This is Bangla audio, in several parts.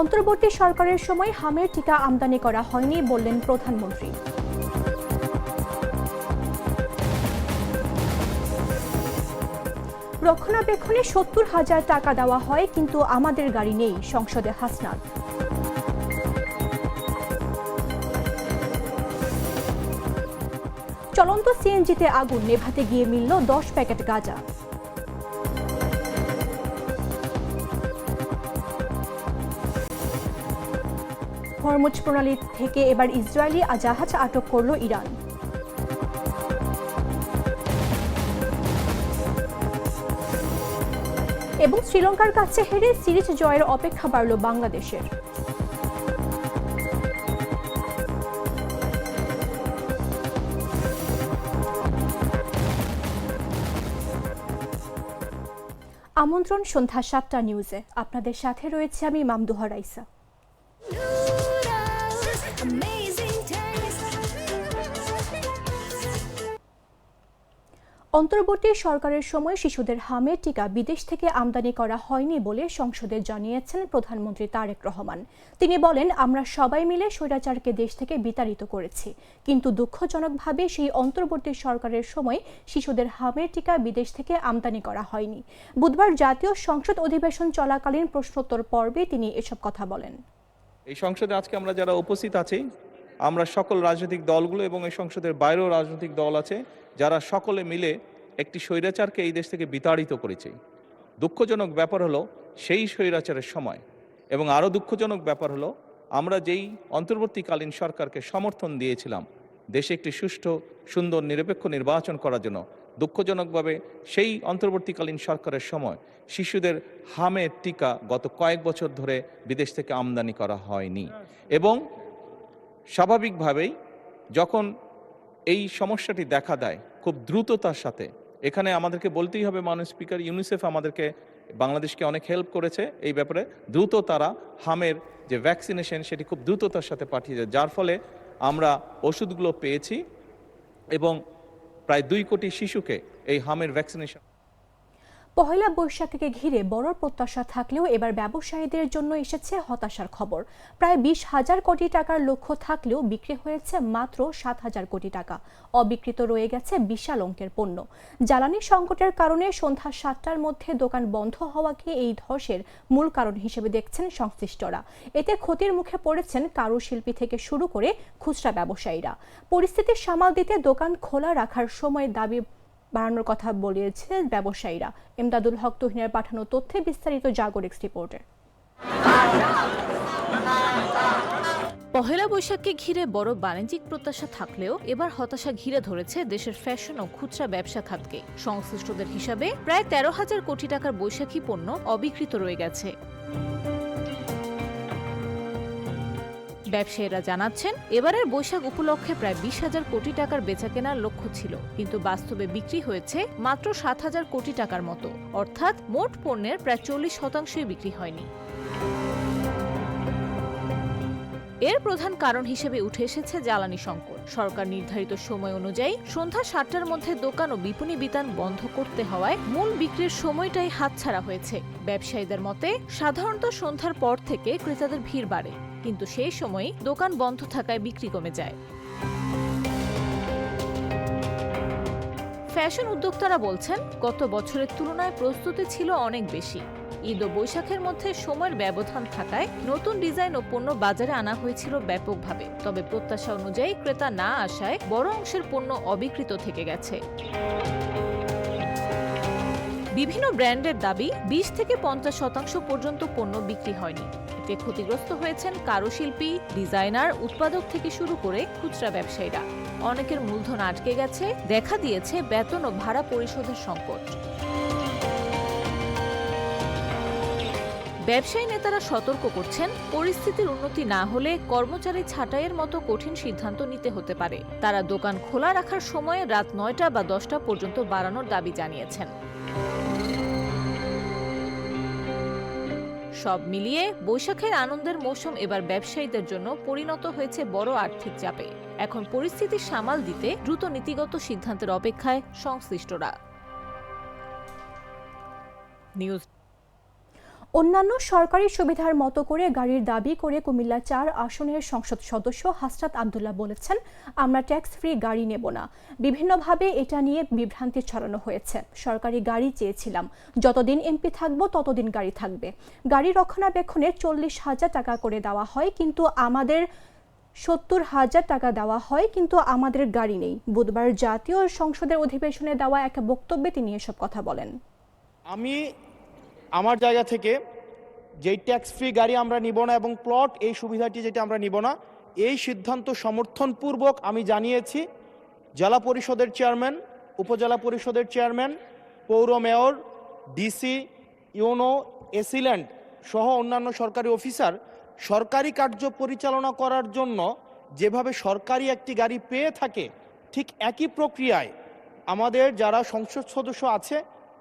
অন্তর্বর্তী সরকারের সময় হামের টিকা আমদানি করা হয়নি বললেন প্রধানমন্ত্রী। রক্ষণাবেক্ষণে ৭০,০০০ টাকা দেওয়া হয়, কিন্তু আমাদের গাড়ি নেই, সংসদে হাসনাত। চলন্ত সিএনজিতে আগুন নেভাতে গিয়ে মিলল ১০ প্যাকেট গাঁজা। হরমুজ প্রণালী থেকে এবার ইসরায়েলি জাহাজ আটক করল ইরান। এবং শ্রীলঙ্কার কাছে হেরে সিরিজ জয়ের অপেক্ষা বাড়ল বাংলাদেশের। আমন্ত্রণ সন্ধ্যা ৭টা নিউজে। আপনাদের সাথে রয়েছে আমি মামদুহা রাইসা। অন্তর্বর্তী সরকারের সময় শিশুদের হামের টিকা বিদেশ থেকে আমদানি করা হয়নি বলে সংসদে জানিয়েছেন প্রধানমন্ত্রী তারেক রহমান। তিনি বলেন, আমরা সবাই মিলে স্বৈরাচারকে দেশ থেকে বিতাড়িত করেছি, কিন্তু দুঃখজনকভাবে সেই অন্তর্বর্তী সরকারের সময় শিশুদের হামের টিকা বিদেশ থেকে আমদানি করা হয়নি। বুধবার জাতীয় সংসদ অধিবেশন চলাকালীন প্রশ্নোত্তর পর্বে তিনি এসব কথা বলেন। এই সংসদে আজকে আমরা যারা উপস্থিত আছি, আমরা সকল রাজনৈতিক দলগুলো এবং এই সংসদের বাইরেও রাজনৈতিক দল আছে, যারা সকলে মিলে একটি স্বৈরাচারকে এই দেশ থেকে বিতাড়িত করেছে। দুঃখজনক ব্যাপার হলো সেই স্বৈরাচারের সময়, এবং আরও দুঃখজনক ব্যাপার হলো আমরা যেই অন্তর্বর্তীকালীন সরকারকে সমর্থন দিয়েছিলাম দেশে একটি সুষ্ঠু, সুন্দর, নিরপেক্ষ নির্বাচন করার জন্য, দুঃখজনকভাবে সেই অন্তর্বর্তীকালীন সরকারের সময় শিশুদের হামের টিকা গত কয়েক বছর ধরে বিদেশ থেকে আমদানি করা হয়নি। এবং স্বাভাবিকভাবেই যখন এই সমস্যাটি দেখা দেয় খুব দ্রুততার সাথে, এখানে আমাদেরকে বলতেই হবে, মাননীয় স্পিকার, ইউনিসেফ আমাদেরকে, বাংলাদেশকে অনেক হেল্প করেছে এই ব্যাপারে। দ্রুত তারা হামের যে ভ্যাকসিনেশন সেটি খুব দ্রুততার সাথে পাঠিয়ে যায়, যার ফলে আমরা ওষুধগুলো পেয়েছি এবং প্রায় ২ কোটি শিশুকে এই হামের ভ্যাকসিনেশন। পহেলা বৈশাখকে ঘিরে বড় প্রত্যাশা থাকলেও এবার ব্যবসায়ীদের জন্য এসেছে হতাশার খবর। প্রায় ২০,০০০ কোটি টাকার লক্ষ্য থাকলেও বিক্রি হয়েছে মাত্র ৭,০০০ কোটি টাকা। অবিক্রিত রয়ে গেছে বিশাল অঙ্কের পণ্য। জ্বালানি সংকটের কারণে সন্ধ্যা ৭টার মধ্যে দোকান বন্ধ হওয়াকে এই ধসের মূল কারণ হিসেবে দেখছেন সংশ্লিষ্টরা। এতে ক্ষতির মুখে পড়েছেন কারুশিল্পী থেকে শুরু করে খুচরা ব্যবসায়ীরা। পরিস্থিতি সামাল দিতে দোকান খোলা রাখার সময় দাবি বাড়ানোর কথা বলেছে ব্যবসায়ীরা। এমদাদুল হক তুহিনের পাঠানো তথ্যে বিস্তারিত জাগরিক রিপোর্টে। পহেলা বৈশাখকে ঘিরে বড় বাণিজ্যিক প্রত্যাশা থাকলেও এবার হতাশা ঘিরে ধরেছে দেশের ফ্যাশন ও খুচরা ব্যবসা খাতকে। সংশ্লিষ্টদের হিসাবে প্রায় ১৩,০০০ কোটি টাকার বৈশাখী পণ্য অবিক্রিত রয়ে গেছে। ব্যবসায়ীরা জানাচ্ছেন, এবারের বৈশাখ উপলক্ষে প্রায় ২০,০০০ কোটি টাকার বেচাকেনার লক্ষ্য ছিল, কিন্তু বাস্তবে বিক্রি হয়েছে মাত্র ৭,০০০ কোটি টাকার মতো, অর্থাৎ মোট পণ্যের প্রায় ৪০% বিক্রি হয়নি। এর প্রধান কারণ হিসেবে উঠে এসেছে জ্বালানি সংকট। সরকার নির্ধারিত সময় অনুযায়ী সন্ধ্যা ৭টার মধ্যে দোকান ও বিপণী বিতান বন্ধ করতে হওয়ায় মূল বিক্রির সময়টাই হাতছাড়া হয়েছে। ব্যবসায়ীদের মতে, সাধারণত সন্ধ্যার পর থেকে ক্রেতাদের ভিড় বাড়ে, কিন্তু সেই সময় দোকান বন্ধ থাকায় বিক্রি কমে যায়। ফ্যাশন উদ্যোক্তারা বলছেন, গত বছরের তুলনায় প্রস্তুতি ছিল অনেক বেশি। ঈদ ও বৈশাখের মধ্যে সময়ের ব্যবধান থাকায় নতুন ডিজাইন ও পণ্য বাজারে আনা হয়েছিল ব্যাপকভাবে। তবে প্রত্যাশা অনুযায়ী ক্রেতা না আসায় বড় অংশের পণ্য অবিক্রিত থেকে গেছে। বিভিন্ন ব্র্যান্ডের দাবি ২০ থেকে ৫০% পর্যন্ত পণ্য বিক্রি হয়নি। এতে ক্ষতিগ্রস্ত হয়েছেন কারুশিল্পী, ডিজাইনার, উৎপাদক থেকে শুরু করে খুচরা ব্যবসায়ীরা। অনেকের মূলধন আটকে গেছে, দেখা দিয়েছে বেতন ও ভাড়া পরিশোধের সংকট। ব্যবসায়ী নেতারা সতর্ক করছেন, পরিস্থিতির উন্নতি না হলে কর্মচারী ছাঁটাইয়ের মতো কঠিন সিদ্ধান্ত নিতে হতে পারে। তারা দোকান খোলা রাখার সময় রাত ৯টা বা ১০টা পর্যন্ত বাড়ানোর দাবি জানিয়েছেন। সব মিলিয়ে বৈশাখের আনন্দের মৌসুম এবার ব্যবসায়ীদের জন্য পরিণত হয়েছে বড় আর্থিক চাপে। এখন পরিস্থিতি সামাল দিতে দ্রুত নীতিগত সিদ্ধান্তের অপেক্ষায় সংশ্লিষ্টরা। নিউজ অন্যান্য সরকারি সুবিধার মতো করে গাড়ির দাবি করে কুমিল্লা ৪ আসনের সংসদ সদস্য হাসনাত আব্দুল্লাহ বলেছেন, আমরা ট্যাক্স ফ্রি গাড়ি নেব না। বিভিন্নভাবে এটা নিয়ে বিভ্রান্তি ছড়ানো হয়েছে। সরকারি গাড়ি চেয়েছিলাম, যতদিন এমপি থাকবো ততদিন গাড়ি থাকবে। গাড়ি রক্ষণাবেক্ষণে 40,000 টাকা করে দেওয়া হয়, কিন্তু আমাদের 70,000 টাকা দেওয়া হয়, কিন্তু আমাদের গাড়ি নেই। বুধবার জাতীয় সংসদের অধিবেশনে দেওয়া এক বক্তব্যে তিনি এসব কথা বলেন। আমি আমার জায়গা থেকে যেই ট্যাক্স ফ্রি গাড়ি আমরা নিব না এবং প্লট এই সুবিধাটি যেটা আমরা নিব না, এই সিদ্ধান্ত সমর্থনপূর্বক আমি জানিয়েছি জেলা পরিষদের চেয়ারম্যান, উপজেলা পরিষদের চেয়ারম্যান, পৌর মেয়র, ডিসি, ইউনো, এসিল্যান্ড সহ অন্যান্য সরকারি অফিসার সরকারি কার্য পরিচালনা করার জন্য যেভাবে সরকারি একটি গাড়ি পেয়ে থাকে, ঠিক একই প্রক্রিয়ায় আমাদের যারা সংসদ সদস্য আছে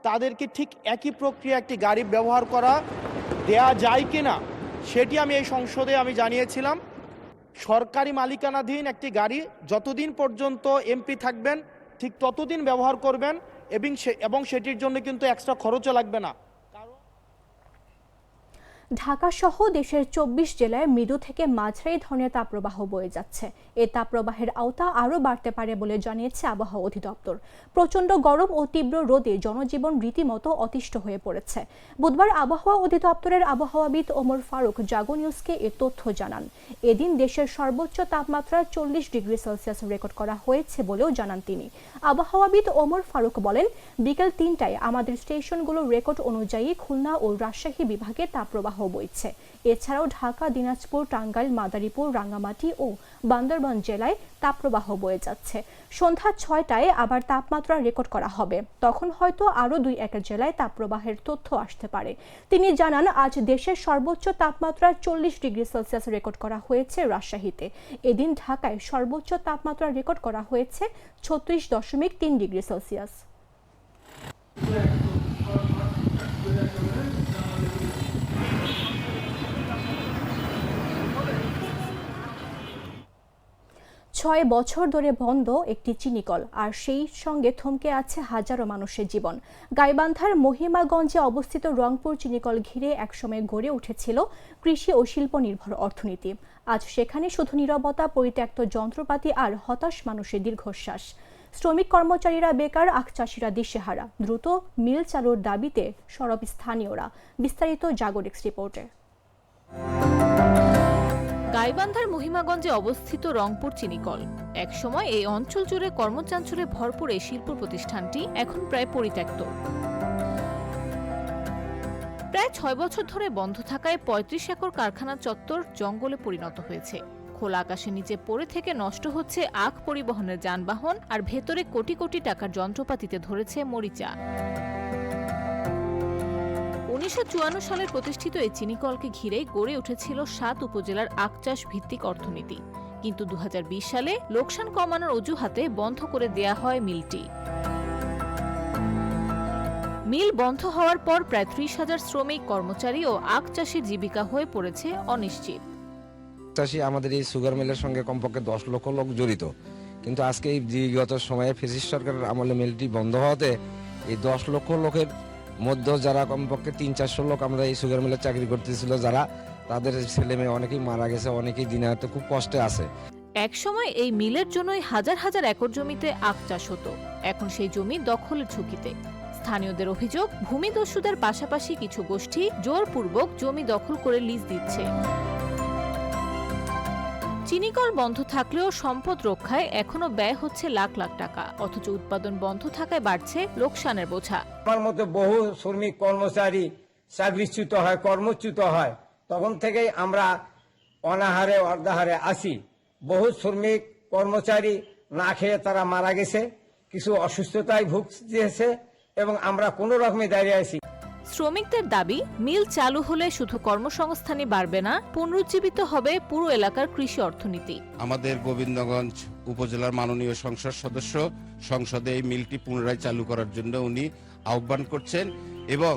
তাদেরকে ঠিক একই প্রক্রিয়া একটি গাড়ি ব্যবহার করা দেয়া যায় কিনা সেটি আমি এই সংসদে আমি জানিয়েছিলাম। সরকারি মালিকানাধীন একটি গাড়ি যতদিন পর্যন্ত এমপি থাকবেন ঠিক ততদিন ব্যবহার করবেন এবং সেটির জন্য কিন্তু এক্সট্রা খরচও লাগবে না। ঢাকা সহ দেশের 24 জেলায় মৃদু থেকে মাঝারি ধরনের তাপপ্রবাহ বয়ে যাচ্ছে। এই তাপপ্রবাহের আওতা আরও বাড়তে পারে বলে জানিয়েছে আবহাওয়া অধিদপ্তর। প্রচণ্ড গরম ও তীব্র রোদে জনজীবন রীতিমতো অতিষ্ঠ হয়ে পড়েছে। বুধবার আবহাওয়া অধিদপ্তরের আবহাওয়াবিদ ওমর ফারুক জাগো নিউজকে এ তথ্য জানান। এদিন দেশের সর্বোচ্চ তাপমাত্রা 40 ডিগ্রি সেলসিয়াস রেকর্ড করা হয়েছে বলেও জানান তিনি। আবহাওয়াবিদ ওমর ফারুক বলেন, বিকেল 3টায় আমাদের স্টেশনগুলো রেকর্ড অনুযায়ী খুলনা ও রাজশাহী বিভাগে তাপপ্রবাহ বইছে। এছাড়াও ঢাকা, দিনাজপুর, টাঙ্গাইল, মাদারীপুর, রাঙ্গামাটি ও বান্দরবান জেলায় তাপপ্রবাহ বয়ে যাচ্ছে। সন্ধ্যা 6টায় আবার তাপমাত্রা রেকর্ড করা হবে, তখন হয়তো আরও 2-1 জেলায় তাপপ্রবাহের তথ্য আসতে পারে। তিনি জানান, আজ দেশের সর্বোচ্চ তাপমাত্রা 40 ডিগ্রি সেলসিয়াস রেকর্ড করা হয়েছে রাজশাহীতে। এদিন ঢাকায় সর্বোচ্চ তাপমাত্রা রেকর্ড করা হয়েছে 36.3 ডিগ্রি সেলসিয়াস। 6 বছর ধরে বন্ধ একটি চিনিকল, আর সেই সঙ্গে থমকে আছে হাজারো মানুষের জীবন। গাইবান্ধার মহিমাগঞ্জে অবস্থিত রংপুর চিনিকল ঘিরে একসময় গড়ে উঠেছিল কৃষি ও শিল্প নির্ভর অর্থনীতি। আজ সেখানে শুধু নীরবতা, পরিত্যক্ত যন্ত্রপাতি আর হতাশ মানুষের দীর্ঘশ্বাস। শ্রমিক কর্মচারীরা বেকার, আখ চাষিরা দিশেহারা। দ্রুত মিল চালুর দাবিতে সরব স্থানীয়রা। বিস্তারিত জাগো ডেস্ক রিপোর্টে। গাইবান্ধার মহিমাগঞ্জে অবস্থিত রংপুর চিনিকল। একসময় এই অঞ্চল জুড়ে কর্মচাঞ্চল্যে ভরপুর এই শিল্প প্রতিষ্ঠানটি এখন প্রায় পরিত্যক্ত। প্রায় 6 বছর ধরে বন্ধ থাকায় 35 একর কারখানা চত্বর জঙ্গলে পরিণত হয়েছে। খোলা আকাশের নিচে পড়ে থেকে নষ্ট হচ্ছে আখ পরিবহনের যানবাহন, আর ভেতরে কোটি কোটি টাকার যন্ত্রপাতিতে ধরেছে মরিচা। 1954 সালে প্রতিষ্ঠিত এই চিনিকলকে ঘিরে গড়ে উঠেছিল 7 উপজেলার আখ চাষ ভিত্তিক অর্থনীতি। কিন্তু 2020 সালে লোকসান কমানোর অজুহাতে বন্ধ করে দেয়া হয় মিলটি। মিল বন্ধ হওয়ার পর প্রায় 30,000 শ্রমিক, কর্মচারী ও আখ চাষির জীবিকা হয়ে পড়েছে অনিশ্চিত। চাষি আমাদের এই সুগার মিলের সঙ্গে কমপক্ষে 10 লক্ষ লোক জড়িত, কিন্তু আজকে এই বিগত সময়ে ফ্যাসিস্ট সরকারের আমলে মিলটি বন্ধ হওয়াতে এই 10 লক্ষ লোকের মধ্যে যারা কমপক্ষে 300-400 লোক আমরা এই সুগার মিলে চাকরি করতেছিল, যারা তাদের ছেলে মেয়ে অনেকেই মারা গেছে, অনেকেই দিনে হয়তো খুব কষ্টে আছে। একসময় এই মিলের জন্যই হাজার হাজার একর জমিতে আখ চাষ হতো। এখন সেই জমি দখলের ঝুঁকিতে। স্থানীয়দের অভিযোগ, ভূমিদস্যুদের পাশাপাশি কিছু গোষ্ঠী জোরপূর্বক জমি দখল করে লিজ দিচ্ছে। চিনিকল বন্ধ থাকলেও সম্পদ রক্ষায় এখনো ব্যয় হচ্ছে লাখ লাখ টাকা, অথচ উৎপাদন বন্ধ থাকায় বাড়ছে লোকসানের বোঝা। আমার মতো বহু শ্রমিক কর্মচারী চাকরিচ্যুত হয়, কর্মচ্যুত হয়, তখন থেকেই আমরা অনাহারে অর্ধাহারে আসি। বহু শ্রমিক কর্মচারী না খেয়ে তারা মারা গেছে, কিছু অসুস্থতায় ভুগছে এবং আমরা কোনো রকমে দাঁড়িয়ে আছি। শ্রমিকদের দাবি, মিল চালু হলে শুধু কর্মসংস্থানই বাড়বে না, পুনরুজ্জীবিত হবে পুরো এলাকার কৃষি অর্থনীতি। আমাদের গোবিন্দগঞ্জ উপজেলার মাননীয় সংসদ সদস্য সংসদে এই মিলটি পুনরায় চালু করার জন্য উনি আহ্বান করছেন এবং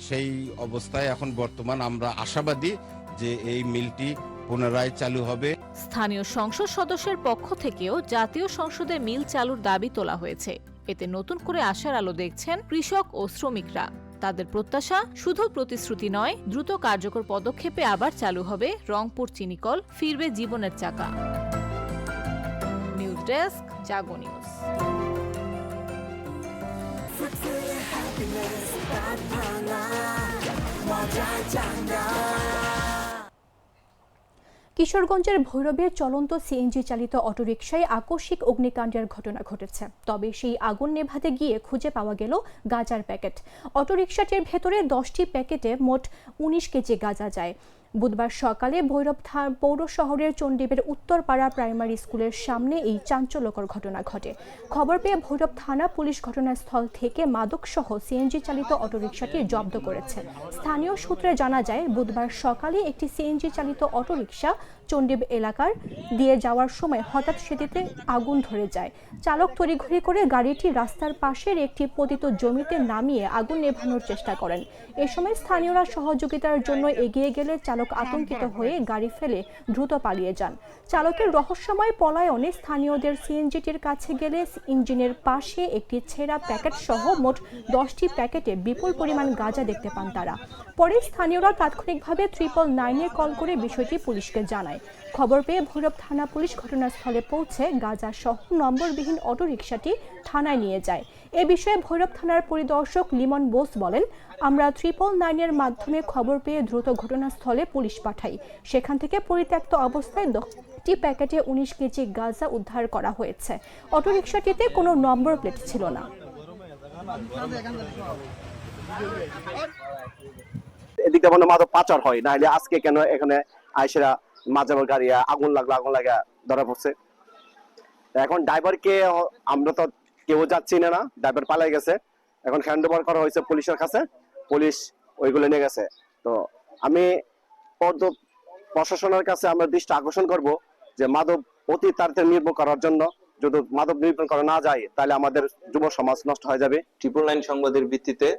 সেই অবস্থায় এখন বর্তমান আমরা আশাবাদী যে এই মিলটি পুনরায় চালু হবে। স্থানীয় সংসদ সদস্যের পক্ষ থেকেও জাতীয় সংসদে মিল চালুর দাবি তোলা হয়েছে। এতে নতুন করে আশার আলো দেখছেন কৃষক ও শ্রমিকরা। তাদের প্রত্যাশা শুধু প্রতিশ্রুতি নয়, দ্রুত কার্যকর পদক্ষেপে আবার চালু হবে রংপুর চিনিকল, ফিরবে জীবনের চাকা। নিউজ ডেস্ক, জাগো নিউজ। কিশোরগঞ্জের ভৈরবে চলন্ত সিএনজি চালিত অটোরিকশায় আকস্মিক অগ্নিকাণ্ডের ঘটনা ঘটেছে। তবে সেই আগুন নেভাতে গিয়ে খুঁজে পাওয়া গেল গাঁজার প্যাকেট। অটোরিকশাটির ভেতরে 10টি প্যাকেটে মোট 19 কেজি গাঁজা যায়। বুধবার সকালে ভৈরব পৌর শহরের চণ্ডীবের উত্তরপাড়া প্রাইমারি স্কুলের সামনে এই চাঞ্চল্যকর ঘটনা ঘটে। খবর পেয়ে ভৈরব থানা পুলিশ ঘটনাস্থল থেকে মাদকসহ সিএনজি চালিত অটোরিকশাটি জব্দ করেছে। স্থানীয় সূত্রে জানা যায়, বুধবার সকালে একটি সিএনজি চালিত অটোরিকশা চণ্ডীব এলাকার দিয়ে যাওয়ার সময় হঠাৎ সেটিতে আগুন ধরে যায়। চালক তড়িঘড়ি করে গাড়িটি রাস্তার পাশের একটি পতিত জমিতে নামিয়ে আগুন নেভানোর চেষ্টা করেন। এ সময় স্থানীয়রা সহযোগিতার জন্য এগিয়ে গেলে চালক আতঙ্কিত হয়ে গাড়ি ফেলে দ্রুত পালিয়ে যান। চালকের রহস্যময় পলায়নে স্থানীয়দের সিএনজিটির কাছে গেলে ইঞ্জিনের পাশে একটি ছেঁড়া প্যাকেট সহ মোট 10টি প্যাকেটে বিপুল পরিমাণ গাঁজা দেখতে পান তারা। পরে স্থানীয়রা তাৎক্ষণিকভাবে 999-এ কল করে বিষয়টি পুলিশকে জানায়। খবর পেয়ে ভৈরব থানা পুলিশ ঘটনাস্থলে পৌঁছে গাঁজা সহ নম্বরবিহীন অটোরিকশাটি থানায় নিয়ে যায়। এ বিষয়ে ভৈরব থানার পরিদর্শক লিমন বোস বলেন, আমরা 999-এর মাধ্যমে খবর পেয়ে দ্রুত ঘটনাস্থলে পুলিশ পাঠাই। সেখান থেকে পরিত্যক্ত অবস্থায় 10টি প্যাকেটে 19 কেজি গাঁজা উদ্ধার করা হয়েছে। অটোরিকশাটিতে কোনো নম্বর প্লেট ছিল না। এদিকে মানে মাদক পাচার হয় না, আজকে কেন এখানে আইসেরা মাঝে গাড়ি আগুন লাগা ধরা পড়ছে। এখন ড্রাইভারকে আমরা তো কেউ যাচ্ছি না, ড্রাইভার পালাই গেছে। এখন হ্যান্ড ওভার করা হয়েছে পুলিশের কাছে, পুলিশ ওইগুলো নিয়ে গেছে। তো আমি প্রশাসনের কাছে আমরা দৃষ্টি আকর্ষণ করব যে মাদক অতি তাড়াতাড়ি নির্মূল করার জন্য। যদি মাদক নির্মূল করা না যায় তাহলে আমাদের যুব সমাজ নষ্ট হয়ে যাবে। 999 সংবাদের ভিত্তিতে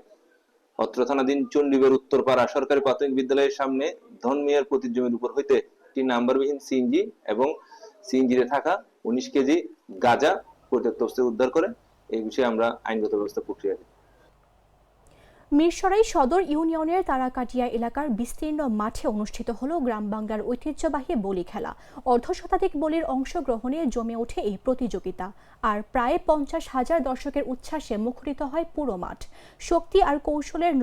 অত্র থানাধীন চণ্ডীবের উত্তরপাড়া সরকারি প্রাথমিক বিদ্যালয়ের সামনে ধন মিয়ার প্রতি জমির উপর হইতে একটি নাম্বারবিহীন সিএনজি এবং সিএনজিতে থাকা 19 কেজি গাঁজা পরিত্যক্ত অবস্থায় উদ্ধার করে। এই বিষয়ে আমরা আইনগত ব্যবস্থা প্রক্রিয়া দিই। মিরসরাই সদর ইউনিয়নের তারাকাটিয়া এলাকার বিস্তীর্ণ মাঠে অনুষ্ঠিত হলো গ্রাম বাংলার ঐতিহ্যবাহী বলি খেলা। অর্ধশতাধিক বলির অংশগ্রহণে জমে ওঠে এই প্রতিযোগিতা। আর প্রায় 50,000 দর্শকের উচ্ছ্বাসে মুখরিত হয় পুরো মাঠ। শক্তি আর কৌশলের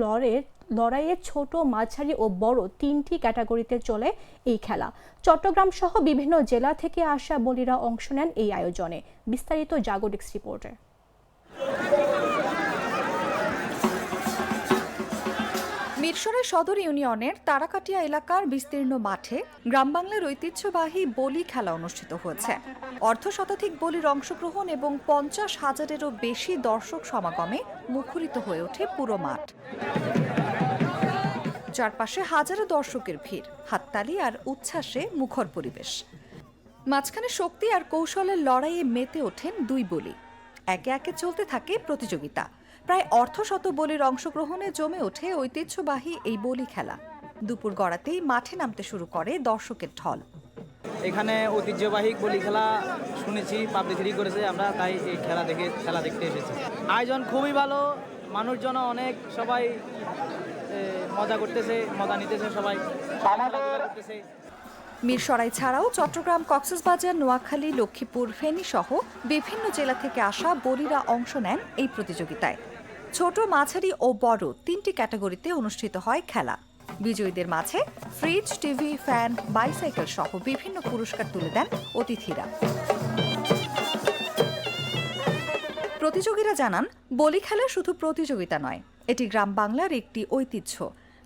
লড়াইয়ে ছোট, মাঝারি ও বড় 3টি ক্যাটাগরিতে চলে এই খেলা। চট্টগ্রাম সহ বিভিন্ন জেলা থেকে আসা বলিরা অংশ নেন এই আয়োজনে। বিস্তারিত জাগো ডেস্ক রিপোর্টে। মিরসরাই সদর ইউনিয়নের তারাকাটিয়া এলাকার বিস্তীর্ণ মাঠে গ্রাম বাংলার ঐতিহ্যবাহী বলি খেলা অনুষ্ঠিত হয়েছে। অর্ধশতাধিক বলির অংশগ্রহণ এবং 50,000-এরও বেশি দর্শক সমাগমে মুখরিত হয়ে ওঠে পুরো মাঠ। চারপাশে হাজারো দর্শকের ভিড়, হাততালি আর উচ্ছ্বাসে মুখর পরিবেশ। মাঝখানে শক্তি আর কৌশলের লড়াইয়ে মেতে ওঠেন দুই বলি। একে একে চলতে থাকে প্রতিযোগিতা। প্রায় অর্ধশত বলির অংশগ্রহণে জমে ওঠে ঐতিহ্যবাহী এই বলি খেলা। দুপুর গড়াতেই মাঠে নামতে শুরু করে দর্শকের ঢল। এখানে ঐতিহ্যবাহী বলি খেলা শুনেছি, পাবলিসিটি করেছে, আমরা তাই এই খেলা দেখতে এসেছি। আয়োজন খুবই ভালো, মানুষজন অনেক, সবাই মজা করতেছে, মজা নিতেছে, সবাই করতেছে। মিরসরাই ছাড়াও চট্টগ্রাম, কক্সবাজার, নোয়াখালী, লক্ষ্মীপুর, ফেনী সহ বিভিন্ন জেলা থেকে আসা বলিরা অংশ নেন এই প্রতিযোগিতায়। ছোট, মাঝারি ও বড় 3টি ক্যাটাগরিতে অনুষ্ঠিত হয় খেলা। বিজয়ীদের মাঝে ফ্রিজ, টিভি, ফ্যান, বাইসাইকেল সহ বিভিন্ন পুরস্কার তুলে দেন অতিথিরা। প্রতিযোগীরা জানান, বলি খেলা শুধু প্রতিযোগিতা নয়, এটি গ্রাম বাংলার একটি ঐতিহ্য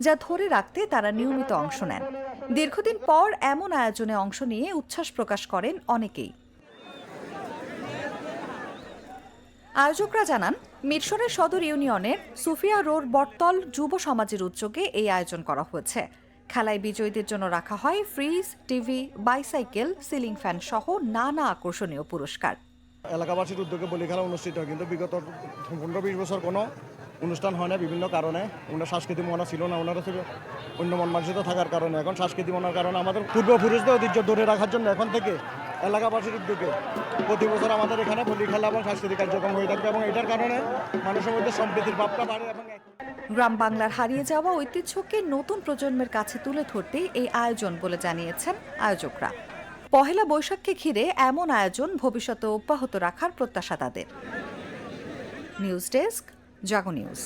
যা ধরে রাখতে তারা নিয়মিত অংশ নেন। দীর্ঘদিন পর এমন আয়োজনে অংশ নিয়ে উচ্ছ্বাস প্রকাশ করেন অনেকেই। আয়োজকরা জানান, মিরসরাই সদর ইউনিয়নের সুফিয়া রোড বটতল যুব সমাজের উদ্যোগে এই আয়োজন করা হয়েছে। খেলায় বিজয়ীদের জন্য রাখা হয় fridge, TV, bicycle, ceiling fan সহ নানা আকর্ষণীয় পুরস্কার। এলাকাবাসীর উদ্যোগে বলি খেলা অনুষ্ঠিত হয়, কিন্তু বিগত 15-20 বছর কোনো অনুষ্ঠান হয় না বিভিন্ন কারণে। ওনার সাংস্কৃতিক মনা ছিল না, ওনারা ছিল অন্য মন মানসিত থাকার কারণে। এখন সাংস্কৃতিক মনার কারণে আমাদের পূর্বপুরুষদের ঐতিহ্য ধরে রাখার জন্য এখন থেকে এলাকাবাসীর উদ্যোগে প্রতি বছর আমাদের এখানে বলি খেলা এবং সাংস্কৃতিক কার্যক্রম হয়ে থাকবে এবং এটার কারণে মানুষের মধ্যে সম্প্রীতির ভাবটা বাড়ে। এবং গ্রাম বাংলার হারিয়ে যাওয়া ঐতিহ্যকে নতুন প্রজন্মের কাছে তুলে ধরতেই এই আয়োজন বলে জানিয়েছেন আয়োজকরা। পহেলা বৈশাখকে ঘিরে এমন আয়োজন ভবিষ্যতে অব্যাহত রাখার প্রত্যাশা তাদের। নিউজ ডেস্ক, জাগো নিউজ।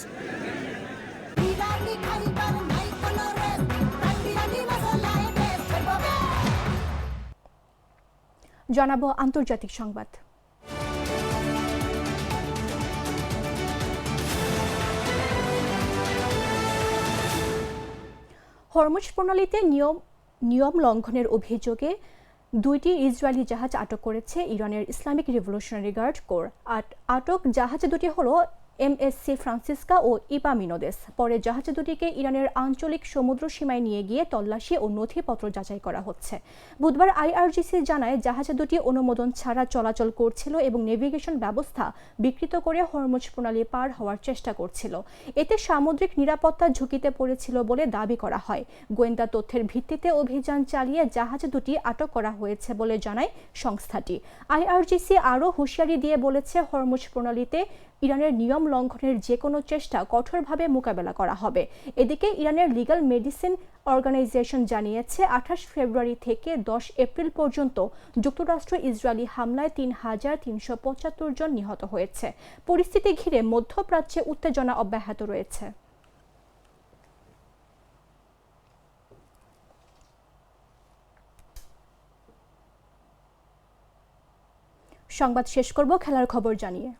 জানাবো আন্তর্জাতিক সংবাদ। হরমুজ প্রণালীতে নিয়ম লঙ্ঘনের অভিযোগে 2টি ইসরায়েলি জাহাজ আটক করেছে ইরানের ইসলামিক রিভলিউশনারি গার্ড কোর। আটক জাহাজ দুটি হলো MSC ফ্রান্সিসকা ও ইপামিনোদেস। পরে জাহাজ দুটিকে ইরানের আঞ্চলিক সমুদ্র সীমায় নিয়ে গিয়ে তল্লাশি ও নথিপত্র যাচাই করা হচ্ছে। বুধবার IRGC জানায় জাহাজ দুটি অনুমোদন ছাড়া চলাচল করছিল এবং নেভিগেশন ব্যবস্থা বিকৃত করে হরমুজ প্রণালী পার হওয়ার চেষ্টা করছিল। এতে সামুদ্রিক নিরাপত্তা ঝুঁকিতে পড়েছিল বলে দাবি করা হয়। গোয়েন্দা তথ্যের ভিত্তিতে অভিযান চালিয়ে জাহাজ দুটি আটক করা হয়েছে বলে জানায় সংস্থাটি। IRGC আরও হুঁশিয়ারি দিয়ে বলেছে, হরমুজ প্রণালীতে ইরানের নিয়ম লঙ্ঘনের যে কোনো চেষ্টা কঠোরভাবে মোকাবেলা করা হবে। এদিকে ইরানের লিগ্যাল মেডিসিন অর্গানাইজেশন জানিয়েছে 28 ফেব্রুয়ারি থেকে 10 এপ্রিল পর্যন্ত যুক্তরাষ্ট্র ইসরায়েলি হামলায় 3,375 জন নিহত হয়েছে। পরিস্থিতি ঘিরে মধ্যপ্রাচ্যে উত্তেজনা অব্যাহত রয়েছে। সংবাদ শেষ করব খেলার খবর জানিয়ে।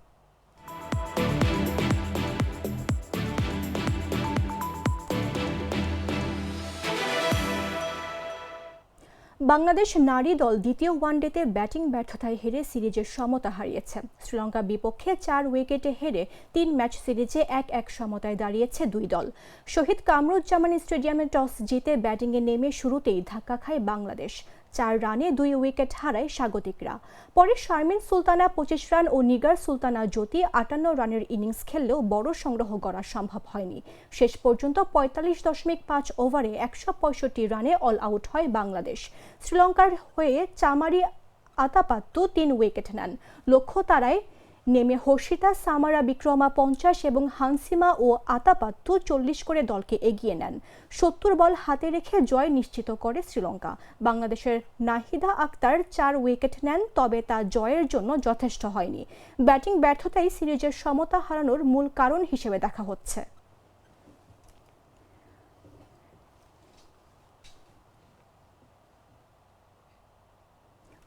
বাংলাদেশ নারী দল দ্বিতীয় ওয়ানডেতে ব্যাটিং ব্যর্থতায় হেরে সিরিজের সমতা হারিয়েছে। শ্রীলঙ্কার বিপক্ষে 4 উইকেটে হেরে 3 ম্যাচ সিরিজে 1-1 সমতায় দাঁড়িয়েছে দুই দল। শহীদ কামরুজ্জামান স্টেডিয়ামে টস জিতে ব্যাটিংয়ে নেমে শুরুতেই ধাক্কা খায় বাংলাদেশ। 4 রানে 2 উইকেট হারায় স্বাগতিকরা। পরে শারমিন সুলতানা 25 রান ও নিগার সুলতানা জ্যোতি 58 রানের ইনিংস খেললেও বড় সংগ্রহ করা সম্ভব হয়নি। শেষ পর্যন্ত 45.5 ওভারে 165 রানে অল আউট হয় বাংলাদেশ। শ্রীলঙ্কার হয়ে চামারি আতাপাত্তু 3 উইকেট নেন। লক্ষ্য তারায় নেমে হর্ষিতা সামারা বিক্রমা 50 এবং হানসিমা ও আতাপাত্তু 40 করে দলকে এগিয়ে নেন। 70 বল হাতে রেখে জয় নিশ্চিত করে শ্রীলঙ্কা। বাংলাদেশের নাহিদা আক্তার 4 উইকেট নেন, তবে তা জয়ের জন্য যথেষ্ট হয়নি। ব্যাটিং ব্যর্থতাই সিরিজের সমতা হারানোর মূল কারণ হিসেবে দেখা হচ্ছে।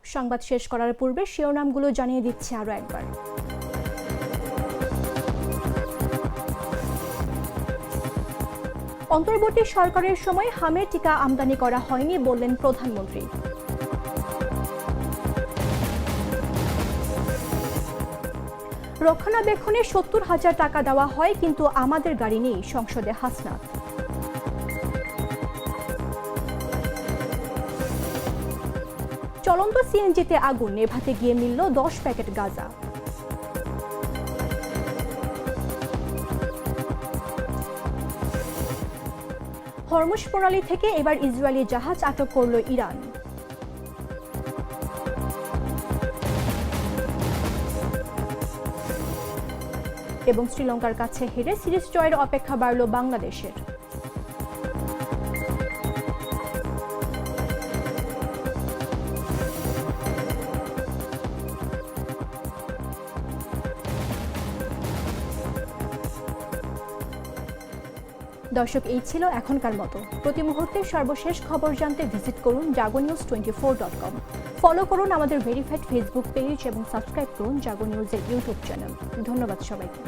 সংবাদ শেষ করার পূর্বে শিরোনামগুলো জানিয়ে দিচ্ছি আরও একবার। অন্তর্বর্তী সরকারের সময় হামের টিকা আমদানি করা হয়নি বললেন প্রধানমন্ত্রী। রক্ষণাবেক্ষণে 70,000 টাকা দেওয়া হয়, কিন্তু আমাদের গাড়ি নেই, সংসদে হাসনাত। চলন্ত সিএনজিতে আগুন নেভাতে গিয়ে মিলল 10 প্যাকেট গাঁজা। হরমুজ প্রণালী থেকে এবার ইসরায়েলি জাহাজ আটক করল ইরান। এবং শ্রীলঙ্কার কাছে হেরে সিরিজ জয়ের অপেক্ষা বাড়ল বাংলাদেশের। দর্শক, এই ছিল এখনকার মতো। প্রতি মুহূর্তে সর্বশেষ খবর জানতে ভিজিট করুন jagonews24.com। ফলো করুন আমাদের ভেরিফাইড ফেসবুক পেজ এবং সাবস্ক্রাইব করুন জাগো নিউজের ইউটিউব চ্যানেল। ধন্যবাদ সবাইকে।